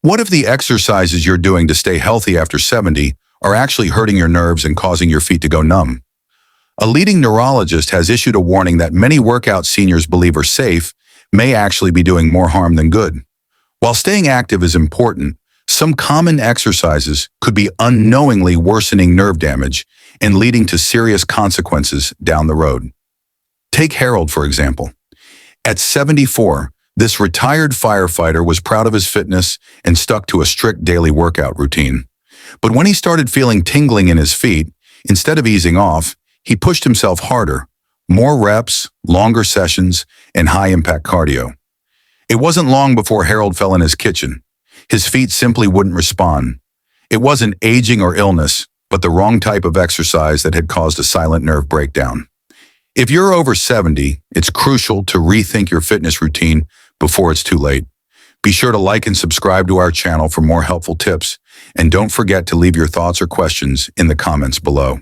What if the exercises you're doing to stay healthy after 70 are actually hurting your nerves and causing your feet to go numb? A leading neurologist has issued a warning that many workouts seniors believe are safe may actually be doing more harm than good. While staying active is important, some common exercises could be unknowingly worsening nerve damage and leading to serious consequences down the road. Take Harold, for example. At 74, this retired firefighter was proud of his fitness and stuck to a strict daily workout routine. But when he started feeling tingling in his feet, instead of easing off, he pushed himself harder, more reps, longer sessions, and high-impact cardio. It wasn't long before Harold fell in his kitchen. His feet simply wouldn't respond. It wasn't aging or illness, but the wrong type of exercise that had caused a silent nerve breakdown. If you're over 70, it's crucial to rethink your fitness routine before it's too late. Be sure to like and subscribe to our channel for more helpful tips, and don't forget to leave your thoughts or questions in the comments below.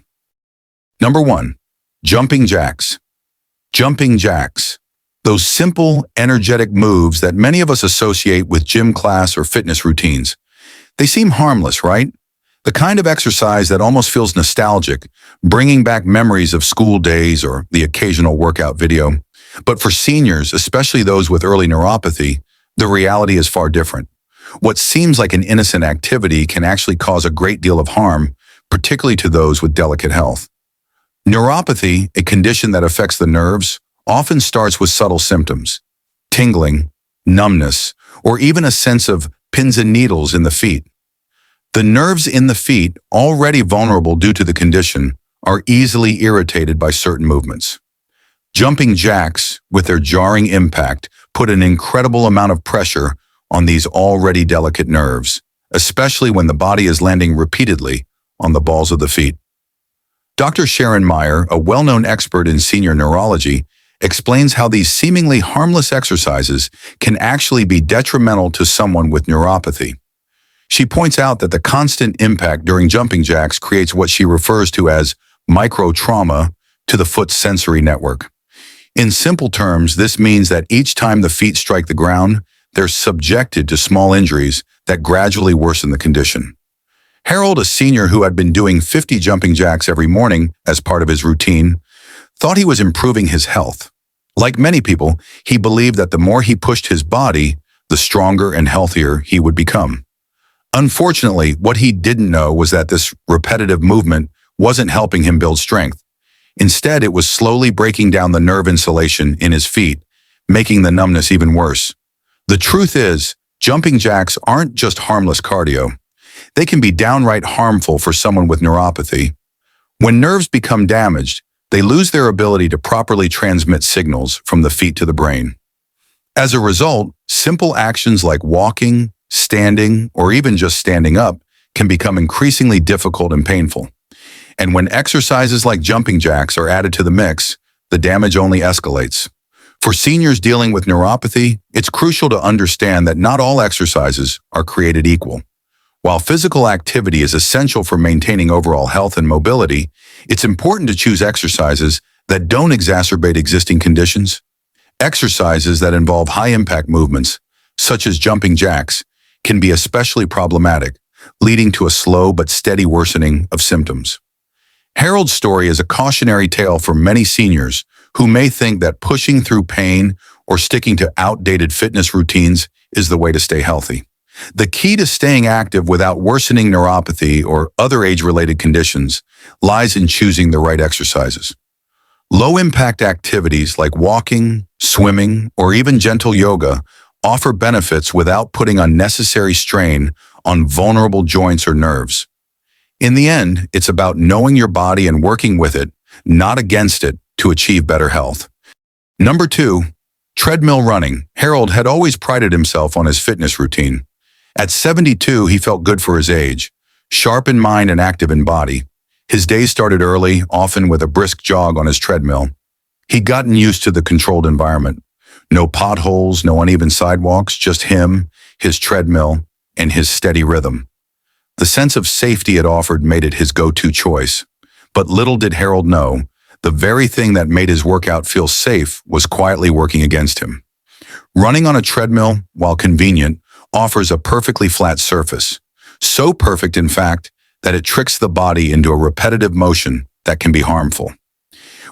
Number 1. Jumping jacks. Jumping jacks. Those simple, energetic moves that many of us associate with gym class or fitness routines. They seem harmless, right? The kind of exercise that almost feels nostalgic, bringing back memories of school days or the occasional workout video. But for seniors, especially those with early neuropathy, the reality is far different. What seems like an innocent activity can actually cause a great deal of harm, particularly to those with delicate health. Neuropathy, a condition that affects the nerves, often starts with subtle symptoms: tingling, numbness, or even a sense of pins and needles in the feet. The nerves in the feet, already vulnerable due to the condition, are easily irritated by certain movements. Jumping jacks, with their jarring impact, put an incredible amount of pressure on these already delicate nerves, especially when the body is landing repeatedly on the balls of the feet. Dr. Sharon Meyer, a well-known expert in senior neurology, explains how these seemingly harmless exercises can actually be detrimental to someone with neuropathy. She points out that the constant impact during jumping jacks creates what she refers to as micro-trauma to the foot's sensory network. In simple terms, this means that each time the feet strike the ground, they're subjected to small injuries that gradually worsen the condition. Harold, a senior who had been doing 50 jumping jacks every morning as part of his routine, thought he was improving his health. Like many people, he believed that the more he pushed his body, the stronger and healthier he would become. Unfortunately, what he didn't know was that this repetitive movement wasn't helping him build strength. Instead, it was slowly breaking down the nerve insulation in his feet, making the numbness even worse. The truth is, jumping jacks aren't just harmless cardio. They can be downright harmful for someone with neuropathy. When nerves become damaged, they lose their ability to properly transmit signals from the feet to the brain. As a result, simple actions like walking, standing, or even just standing up can become increasingly difficult and painful. And when exercises like jumping jacks are added to the mix, the damage only escalates. For seniors dealing with neuropathy, it's crucial to understand that not all exercises are created equal. While physical activity is essential for maintaining overall health and mobility, it's important to choose exercises that don't exacerbate existing conditions. Exercises that involve high-impact movements, such as jumping jacks, can be especially problematic, leading to a slow but steady worsening of symptoms. Harold's story is a cautionary tale for many seniors who may think that pushing through pain or sticking to outdated fitness routines is the way to stay healthy. The key to staying active without worsening neuropathy or other age-related conditions lies in choosing the right exercises. Low-impact activities like walking, swimming, or even gentle yoga offer benefits without putting unnecessary strain on vulnerable joints or nerves. In the end, it's about knowing your body and working with it, not against it, to achieve better health. Number 2, treadmill running. Harold had always prided himself on his fitness routine. At 72, he felt good for his age, sharp in mind and active in body. His days started early, often with a brisk jog on his treadmill. He'd gotten used to the controlled environment. No potholes, no uneven sidewalks, just him, his treadmill, and his steady rhythm. The sense of safety it offered made it his go-to choice. But little did Harold know, the very thing that made his workout feel safe was quietly working against him. Running on a treadmill, while convenient, offers a perfectly flat surface. So perfect, in fact, that it tricks the body into a repetitive motion that can be harmful.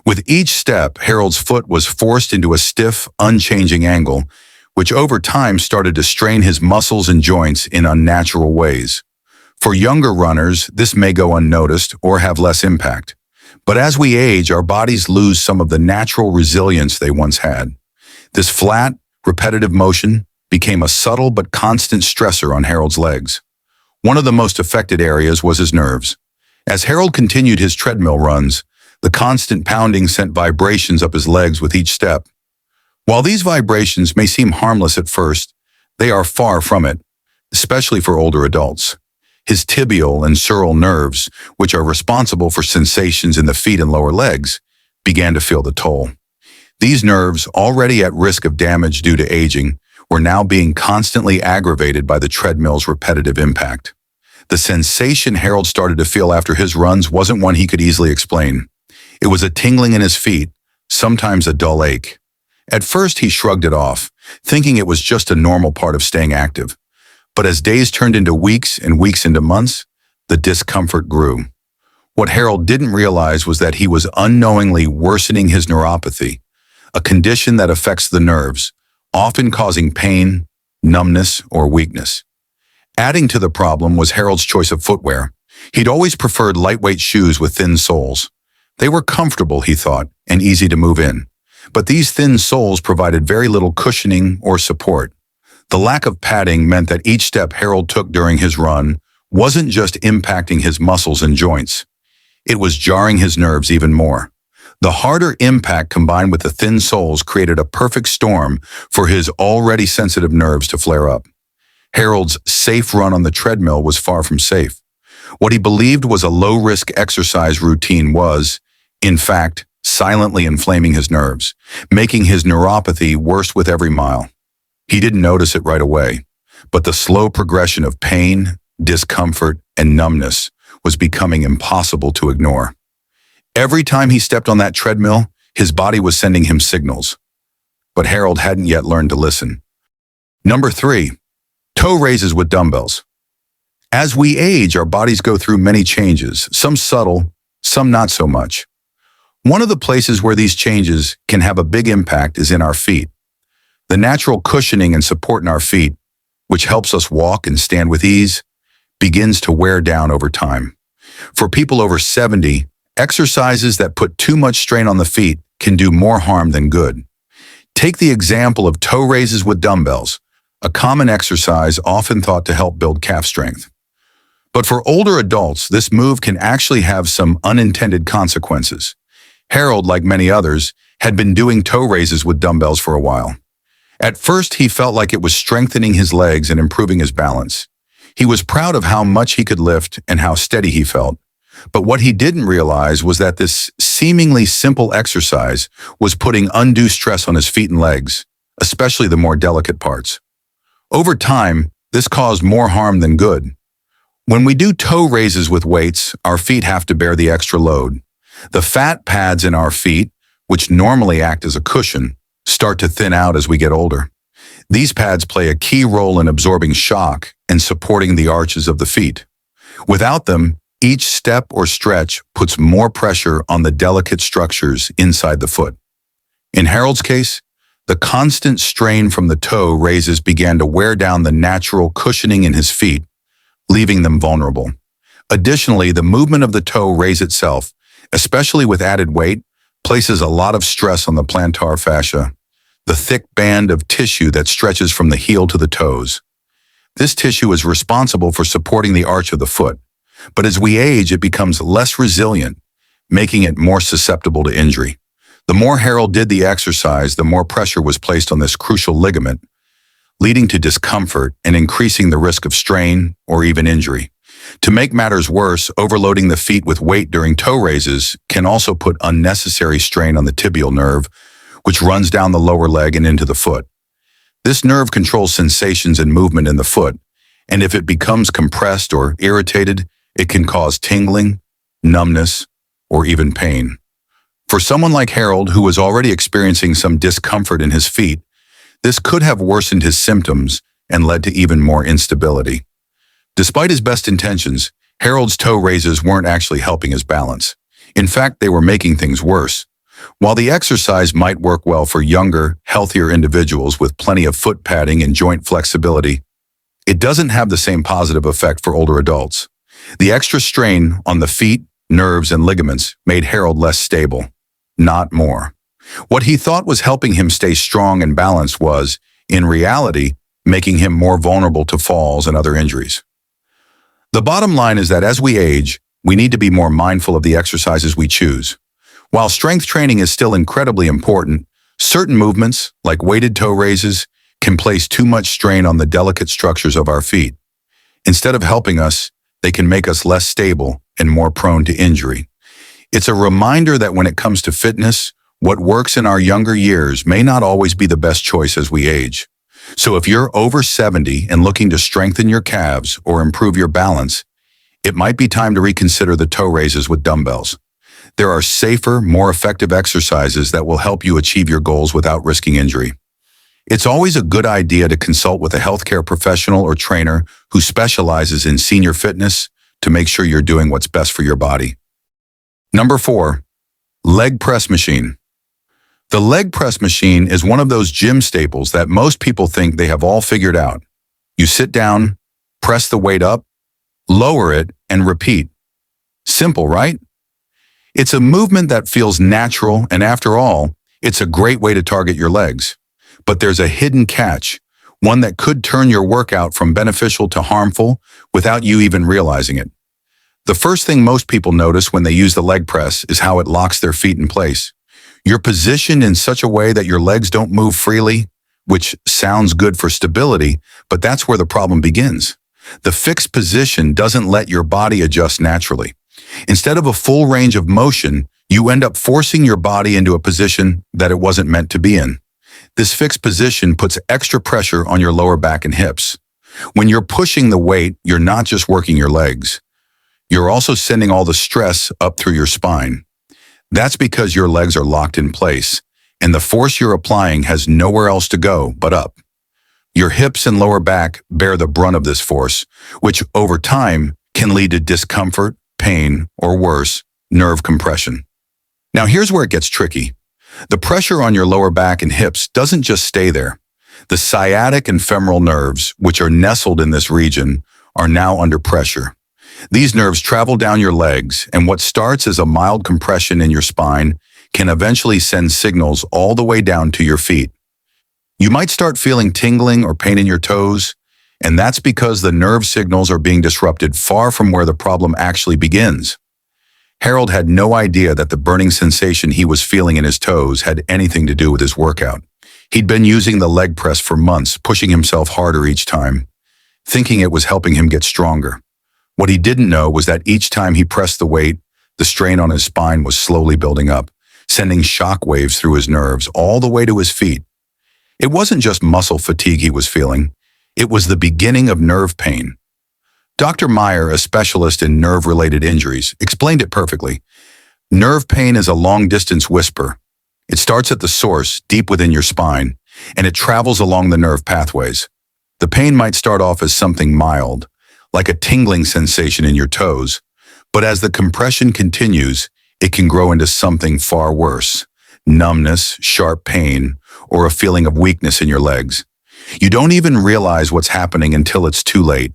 With each step, Harold's foot was forced into a stiff, unchanging angle, which over time started to strain his muscles and joints in unnatural ways. For younger runners, this may go unnoticed or have less impact. But as we age, our bodies lose some of the natural resilience they once had. This flat, repetitive motion became a subtle but constant stressor on Harold's legs. One of the most affected areas was his nerves. As Harold continued his treadmill runs, the constant pounding sent vibrations up his legs with each step. While these vibrations may seem harmless at first, they are far from it, especially for older adults. His tibial and sural nerves, which are responsible for sensations in the feet and lower legs, began to feel the toll. These nerves, already at risk of damage due to aging, were now being constantly aggravated by the treadmill's repetitive impact. The sensation Harold started to feel after his runs wasn't one he could easily explain. It was a tingling in his feet, sometimes a dull ache. At first, he shrugged it off, thinking it was just a normal part of staying active. But as days turned into weeks and weeks into months, the discomfort grew. What Harold didn't realize was that he was unknowingly worsening his neuropathy, a condition that affects the nerves, often causing pain, numbness, or weakness. Adding to the problem was Harold's choice of footwear. He'd always preferred lightweight shoes with thin soles. They were comfortable, he thought, and easy to move in. But these thin soles provided very little cushioning or support. The lack of padding meant that each step Harold took during his run wasn't just impacting his muscles and joints. It was jarring his nerves even more. The harder impact combined with the thin soles created a perfect storm for his already sensitive nerves to flare up. Harold's safe run on the treadmill was far from safe. What he believed was a low-risk exercise routine was, in fact, silently inflaming his nerves, making his neuropathy worse with every mile. He didn't notice it right away, but the slow progression of pain, discomfort, and numbness was becoming impossible to ignore. Every time he stepped on that treadmill, his body was sending him signals. But Harold hadn't yet learned to listen. Number 3, toe raises with dumbbells. As we age, our bodies go through many changes, some subtle, some not so much. One of the places where these changes can have a big impact is in our feet. The natural cushioning and support in our feet, which helps us walk and stand with ease, begins to wear down over time. For people over 70, exercises that put too much strain on the feet can do more harm than good. Take the example of toe raises with dumbbells, a common exercise often thought to help build calf strength. But for older adults, this move can actually have some unintended consequences. Harold, like many others, had been doing toe raises with dumbbells for a while. At first, he felt like it was strengthening his legs and improving his balance. He was proud of how much he could lift and how steady he felt. But what he didn't realize was that this seemingly simple exercise was putting undue stress on his feet and legs, especially the more delicate parts. Over time, this caused more harm than good. When we do toe raises with weights, our feet have to bear the extra load. The fat pads in our feet, which normally act as a cushion, start to thin out as we get older. These pads play a key role in absorbing shock and supporting the arches of the feet. Without them, each step or stretch puts more pressure on the delicate structures inside the foot. In Harold's case, the constant strain from the toe raises began to wear down the natural cushioning in his feet, leaving them vulnerable. Additionally, the movement of the toe raise itself, especially with added weight, places a lot of stress on the plantar fascia, the thick band of tissue that stretches from the heel to the toes. This tissue is responsible for supporting the arch of the foot, but as we age, it becomes less resilient, making it more susceptible to injury. The more Harold did the exercise, the more pressure was placed on this crucial ligament, leading to discomfort and increasing the risk of strain or even injury. To make matters worse, overloading the feet with weight during toe raises can also put unnecessary strain on the tibial nerve, which runs down the lower leg and into the foot. This nerve controls sensations and movement in the foot, and if it becomes compressed or irritated, it can cause tingling, numbness, or even pain. For someone like Harold, who was already experiencing some discomfort in his feet, this could have worsened his symptoms and led to even more instability. Despite his best intentions, Harold's toe raises weren't actually helping his balance. In fact, they were making things worse. While the exercise might work well for younger, healthier individuals with plenty of foot padding and joint flexibility, it doesn't have the same positive effect for older adults. The extra strain on the feet, nerves, and ligaments made Harold less stable, not more. What he thought was helping him stay strong and balanced was, in reality, making him more vulnerable to falls and other injuries. The bottom line is that as we age, we need to be more mindful of the exercises we choose. While strength training is still incredibly important, certain movements, like weighted toe raises, can place too much strain on the delicate structures of our feet. Instead of helping us, they can make us less stable and more prone to injury. It's a reminder that when it comes to fitness, what works in our younger years may not always be the best choice as we age. So if you're over 70 and looking to strengthen your calves or improve your balance, it might be time to reconsider the toe raises with dumbbells. There are safer, more effective exercises that will help you achieve your goals without risking injury. It's always a good idea to consult with a healthcare professional or trainer who specializes in senior fitness to make sure you're doing what's best for your body. Number 4, leg press machine. The leg press machine is one of those gym staples that most people think they have all figured out. You sit down, press the weight up, lower it, and repeat. Simple, right? It's a movement that feels natural, and after all, it's a great way to target your legs. But there's a hidden catch, one that could turn your workout from beneficial to harmful without you even realizing it. The first thing most people notice when they use the leg press is how it locks their feet in place. You're positioned in such a way that your legs don't move freely, which sounds good for stability, but that's where the problem begins. The fixed position doesn't let your body adjust naturally. Instead of a full range of motion, you end up forcing your body into a position that it wasn't meant to be in. This fixed position puts extra pressure on your lower back and hips. When you're pushing the weight, you're not just working your legs. You're also sending all the stress up through your spine. That's because your legs are locked in place, and the force you're applying has nowhere else to go but up. Your hips and lower back bear the brunt of this force, which over time can lead to discomfort, pain, or worse, nerve compression. Now here's where it gets tricky. The pressure on your lower back and hips doesn't just stay there. The sciatic and femoral nerves, which are nestled in this region, are now under pressure. These nerves travel down your legs, and what starts as a mild compression in your spine can eventually send signals all the way down to your feet. You might start feeling tingling or pain in your toes, and that's because the nerve signals are being disrupted far from where the problem actually begins. Harold had no idea that the burning sensation he was feeling in his toes had anything to do with his workout. He'd been using the leg press for months, pushing himself harder each time, thinking it was helping him get stronger. What he didn't know was that each time he pressed the weight, the strain on his spine was slowly building up, sending shock waves through his nerves all the way to his feet. It wasn't just muscle fatigue he was feeling. It was the beginning of nerve pain. Dr. Meyer, a specialist in nerve-related injuries, explained it perfectly. Nerve pain is a long-distance whisper. It starts at the source, deep within your spine, and it travels along the nerve pathways. The pain might start off as something mild, like a tingling sensation in your toes, but as the compression continues, it can grow into something far worse: numbness, sharp pain, or a feeling of weakness in your legs. You don't even realize what's happening until it's too late.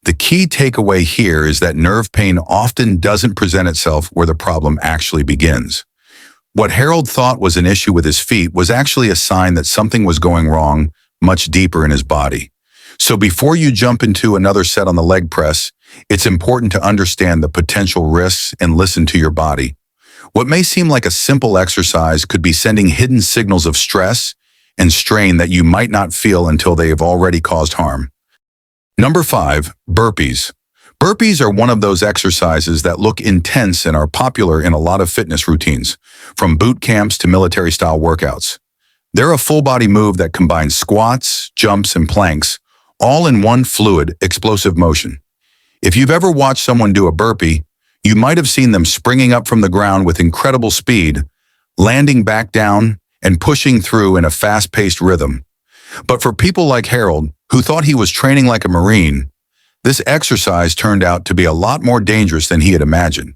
The key takeaway here is that nerve pain often doesn't present itself where the problem actually begins. What Harold thought was an issue with his feet was actually a sign that something was going wrong much deeper in his body. So before you jump into another set on the leg press, it's important to understand the potential risks and listen to your body. What may seem like a simple exercise could be sending hidden signals of stress and strain that you might not feel until they have already caused harm. Number 5, burpees. Burpees are one of those exercises that look intense and are popular in a lot of fitness routines, from boot camps to military-style workouts. They're a full-body move that combines squats, jumps, and planks, all in one fluid, explosive motion. If you've ever watched someone do a burpee, you might have seen them springing up from the ground with incredible speed, landing back down, and pushing through in a fast-paced rhythm. But for people like Harold, who thought he was training like a Marine, this exercise turned out to be a lot more dangerous than he had imagined.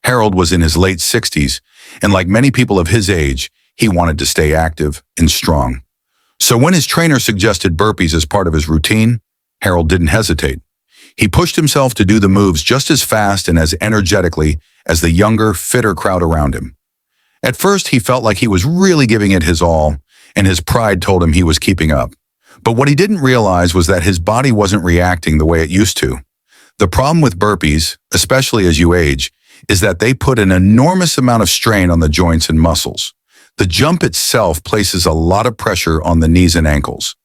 Harold was in his late 60s, and like many people of his age, he wanted to stay active and strong. So when his trainer suggested burpees as part of his routine, Harold didn't hesitate. He pushed himself to do the moves just as fast and as energetically as the younger, fitter crowd around him. At first, he felt like he was really giving it his all, and his pride told him he was keeping up. But what he didn't realize was that his body wasn't reacting the way it used to. The problem with burpees, especially as you age, is that they put an enormous amount of strain on the joints and muscles. The jump itself places a lot of pressure on the knees and ankles.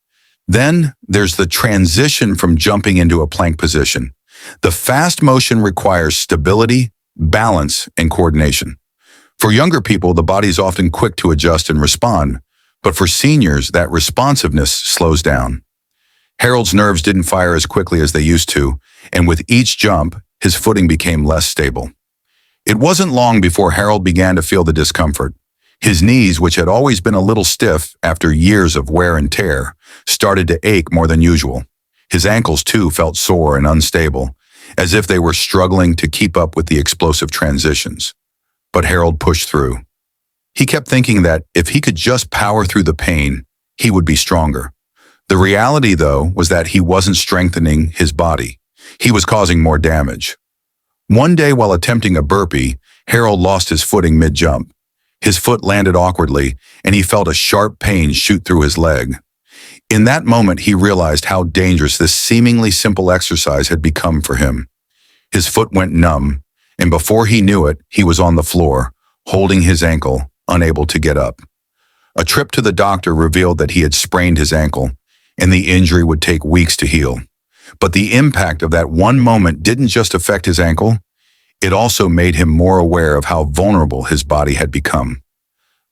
Then there's the transition from jumping into a plank position. The fast motion requires stability, balance, and coordination. For younger people, the body's often quick to adjust and respond, but for seniors, that responsiveness slows down. Harold's nerves didn't fire as quickly as they used to, and with each jump, his footing became less stable. It wasn't long before Harold began to feel the discomfort. His knees, which had always been a little stiff after years of wear and tear, started to ache more than usual. His ankles, too, felt sore and unstable, as if they were struggling to keep up with the explosive transitions. But Harold pushed through. He kept thinking that if he could just power through the pain, he would be stronger. The reality, though, was that he wasn't strengthening his body. He was causing more damage. One day while attempting a burpee, Harold lost his footing mid-jump. His foot landed awkwardly, and he felt a sharp pain shoot through his leg. In that moment, he realized how dangerous this seemingly simple exercise had become for him. His foot went numb, and before he knew it, he was on the floor, holding his ankle, unable to get up. A trip to the doctor revealed that he had sprained his ankle, and the injury would take weeks to heal. But the impact of that one moment didn't just affect his ankle, it also made him more aware of how vulnerable his body had become.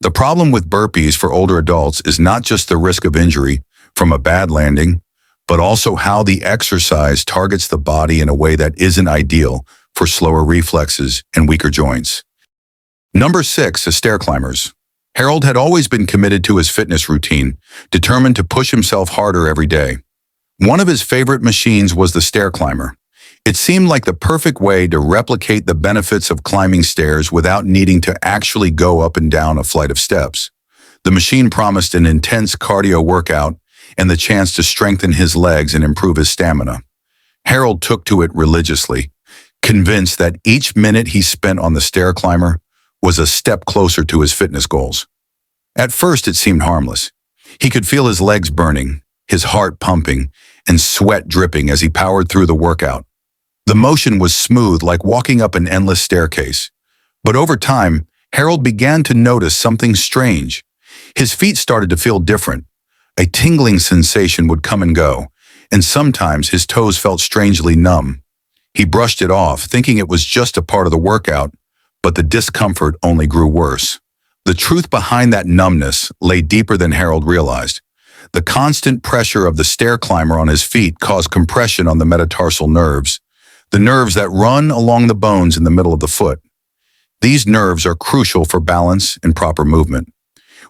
The problem with burpees for older adults is not just the risk of injury from a bad landing, but also how the exercise targets the body in a way that isn't ideal for slower reflexes and weaker joints. Number 6 is stair climbers. Harold had always been committed to his fitness routine, determined to push himself harder every day. One of his favorite machines was the stair climber. It seemed like the perfect way to replicate the benefits of climbing stairs without needing to actually go up and down a flight of steps. The machine promised an intense cardio workout and the chance to strengthen his legs and improve his stamina. Harold took to it religiously, convinced that each minute he spent on the stair climber was a step closer to his fitness goals. At first, it seemed harmless. He could feel his legs burning, his heart pumping, and sweat dripping as he powered through the workout. The motion was smooth, like walking up an endless staircase. But over time, Harold began to notice something strange. His feet started to feel different. A tingling sensation would come and go, and sometimes his toes felt strangely numb. He brushed it off, thinking it was just a part of the workout, but the discomfort only grew worse. The truth behind that numbness lay deeper than Harold realized. The constant pressure of the stair climber on his feet caused compression on the metatarsal nerves, the nerves that run along the bones in the middle of the foot. These nerves are crucial for balance and proper movement.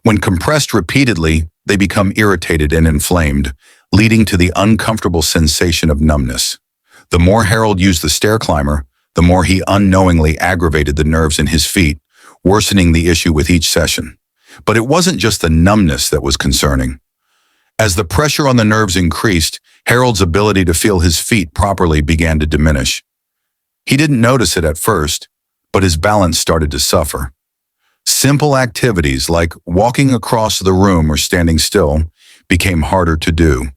When compressed repeatedly, they become irritated and inflamed, leading to the uncomfortable sensation of numbness. The more Harold used the stair climber, the more he unknowingly aggravated the nerves in his feet, worsening the issue with each session. But it wasn't just the numbness that was concerning. As the pressure on the nerves increased, Harold's ability to feel his feet properly began to diminish. He didn't notice it at first, but his balance started to suffer. Simple activities like walking across the room or standing still became harder to do.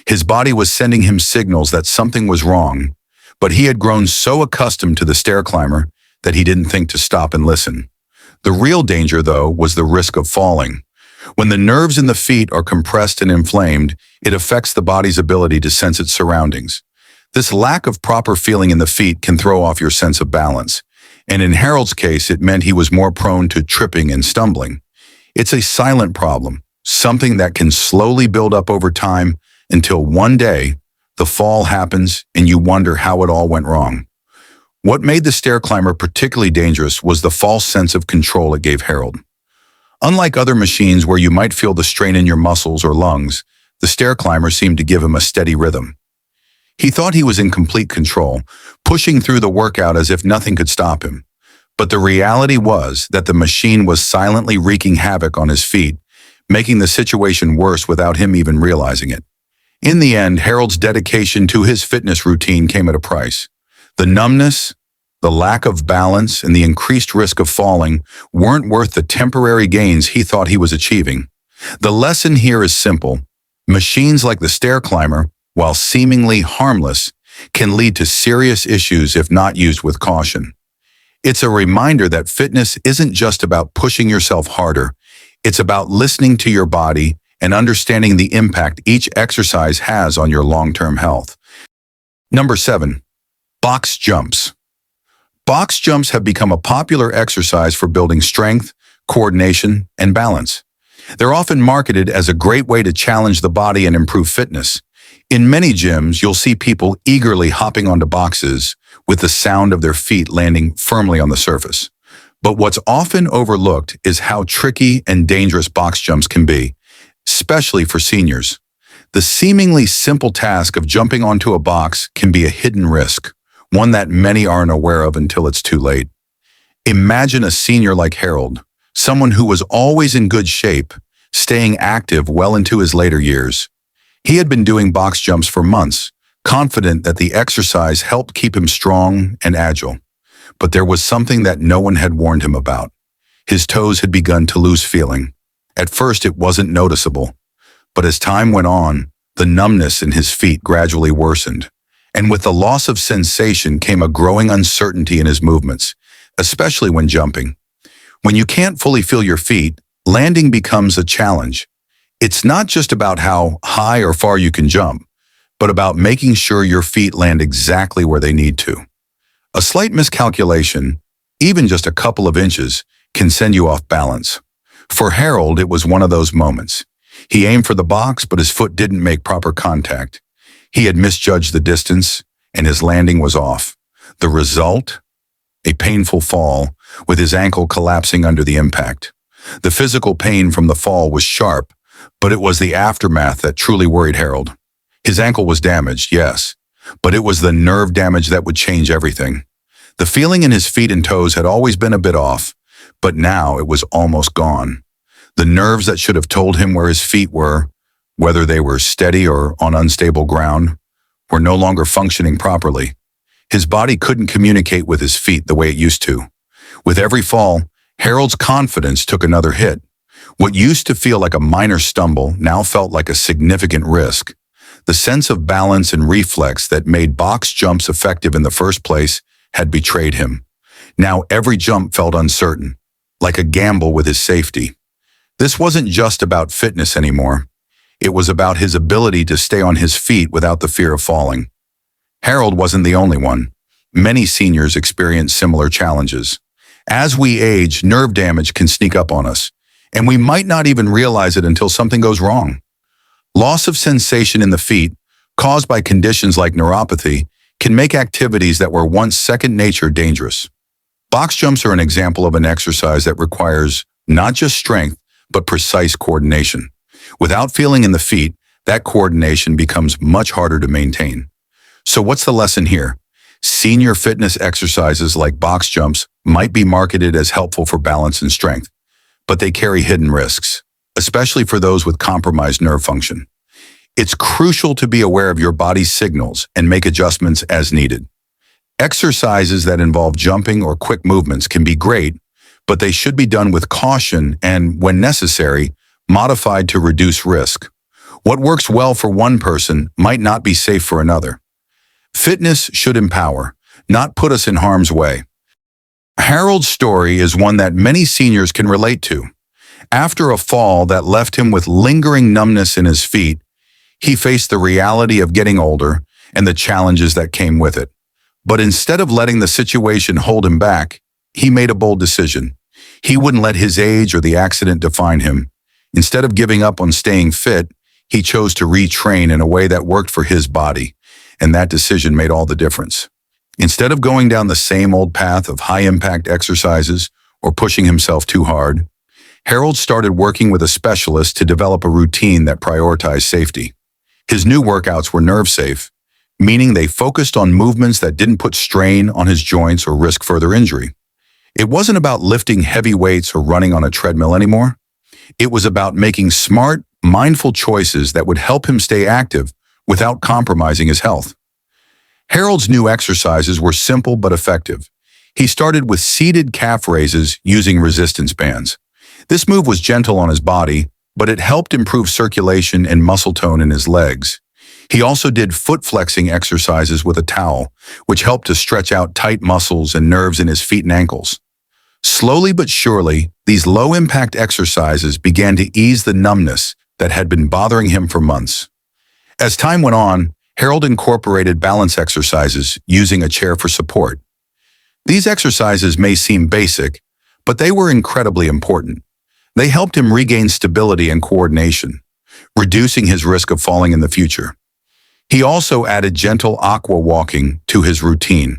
His body was sending him signals that something was wrong, but he had grown so accustomed to the stair climber that he didn't think to stop and listen. The real danger, though, was the risk of falling. When the nerves in the feet are compressed and inflamed, it affects the body's ability to sense its surroundings. This lack of proper feeling in the feet can throw off your sense of balance, and in Harold's case, it meant he was more prone to tripping and stumbling. It's a silent problem, something that can slowly build up over time until one day, the fall happens and you wonder how it all went wrong. What made the stair climber particularly dangerous was the false sense of control it gave Harold. Unlike other machines where you might feel the strain in your muscles or lungs, The stair climber seemed to give him a steady rhythm. He thought he was in complete control, pushing through the workout as if nothing could stop him. But the reality was that the machine was silently wreaking havoc on his feet, making the situation worse without him even realizing it. In the end, Harold's dedication to his fitness routine came at a price. The numbness, the lack of balance, and the increased risk of falling weren't worth the temporary gains he thought he was achieving. The lesson here is simple. Machines like the stair climber, while seemingly harmless, can lead to serious issues if not used with caution. It's a reminder that fitness isn't just about pushing yourself harder. It's about listening to your body and understanding the impact each exercise has on your long-term health. Number 7. Box jumps. Box jumps have become a popular exercise for building strength, coordination, and balance. They're often marketed as a great way to challenge the body and improve fitness. In many gyms, you'll see people eagerly hopping onto boxes with the sound of their feet landing firmly on the surface. But what's often overlooked is how tricky and dangerous box jumps can be, especially for seniors. The seemingly simple task of jumping onto a box can be a hidden risk, one that many aren't aware of until it's too late. Imagine a senior like Harold, someone who was always in good shape, staying active well into his later years. He had been doing box jumps for months, confident that the exercise helped keep him strong and agile. But there was something that no one had warned him about. His toes had begun to lose feeling. At first, it wasn't noticeable. But as time went on, the numbness in his feet gradually worsened. And with the loss of sensation came a growing uncertainty in his movements, especially when jumping. When you can't fully feel your feet, landing becomes a challenge. It's not just about how high or far you can jump, but about making sure your feet land exactly where they need to. A slight miscalculation, even just a couple of inches, can send you off balance. For Harold, it was one of those moments. He aimed for the box, but his foot didn't make proper contact. He had misjudged the distance, and his landing was off. The result? A painful fall, with his ankle collapsing under the impact. The physical pain from the fall was sharp, but it was the aftermath that truly worried Harold. His ankle was damaged, yes, but it was the nerve damage that would change everything. The feeling in his feet and toes had always been a bit off, but now it was almost gone. The nerves that should have told him where his feet were, whether they were steady or on unstable ground, were no longer functioning properly. His body couldn't communicate with his feet the way it used to. With every fall, Harold's confidence took another hit. What used to feel like a minor stumble now felt like a significant risk. The sense of balance and reflex that made box jumps effective in the first place had betrayed him. Now every jump felt uncertain, like a gamble with his safety. This wasn't just about fitness anymore. It was about his ability to stay on his feet without the fear of falling. Harold wasn't the only one. Many seniors experience similar challenges. As we age, nerve damage can sneak up on us, and we might not even realize it until something goes wrong. Loss of sensation in the feet, caused by conditions like neuropathy, can make activities that were once second nature dangerous. Box jumps are an example of an exercise that requires not just strength, but precise coordination. Without feeling in the feet, that coordination becomes much harder to maintain. So what's the lesson here? Senior fitness exercises like box jumps might be marketed as helpful for balance and strength, but they carry hidden risks, especially for those with compromised nerve function. It's crucial to be aware of your body's signals and make adjustments as needed. Exercises that involve jumping or quick movements can be great, but they should be done with caution and, when necessary, modified to reduce risk. What works well for one person might not be safe for another. Fitness should empower, not put us in harm's way. Harold's story is one that many seniors can relate to. After a fall that left him with lingering numbness in his feet, he faced the reality of getting older and the challenges that came with it. But instead of letting the situation hold him back, he made a bold decision. He wouldn't let his age or the accident define him. Instead of giving up on staying fit, he chose to retrain in a way that worked for his body, and that decision made all the difference. Instead of going down the same old path of high-impact exercises or pushing himself too hard, Harold started working with a specialist to develop a routine that prioritized safety. His new workouts were nerve-safe, meaning they focused on movements that didn't put strain on his joints or risk further injury. It wasn't about lifting heavy weights or running on a treadmill anymore. It was about making smart, mindful choices that would help him stay active without compromising his health. Harold's new exercises were simple but effective. He started with seated calf raises using resistance bands. This move was gentle on his body, but it helped improve circulation and muscle tone in his legs. He also did foot flexing exercises with a towel, which helped to stretch out tight muscles and nerves in his feet and ankles. Slowly but surely, these low-impact exercises began to ease the numbness that had been bothering him for months. As time went on, Harold incorporated balance exercises using a chair for support. These exercises may seem basic, but they were incredibly important. They helped him regain stability and coordination, reducing his risk of falling in the future. He also added gentle aqua walking to his routine,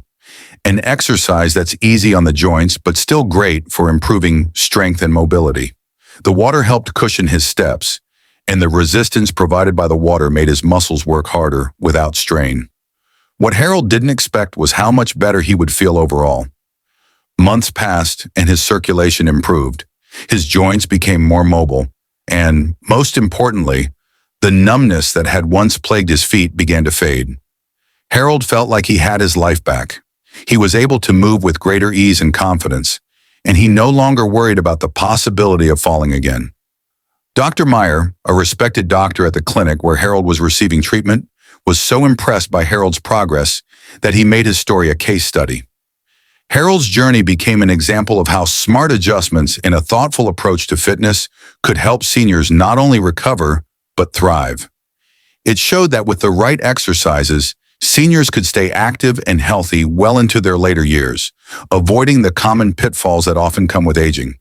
an exercise that's easy on the joints but still great for improving strength and mobility. The water helped cushion his steps, and the resistance provided by the water made his muscles work harder without strain. What Harold didn't expect was how much better he would feel overall. Months passed and his circulation improved. His joints became more mobile, and, most importantly, the numbness that had once plagued his feet began to fade. Harold felt like he had his life back. He was able to move with greater ease and confidence, and he no longer worried about the possibility of falling again. Dr. Meyer, a respected doctor at the clinic where Harold was receiving treatment, was so impressed by Harold's progress that he made his story a case study. Harold's journey became an example of how smart adjustments and a thoughtful approach to fitness could help seniors not only recover, but thrive. It showed that with the right exercises, seniors could stay active and healthy well into their later years, avoiding the common pitfalls that often come with aging.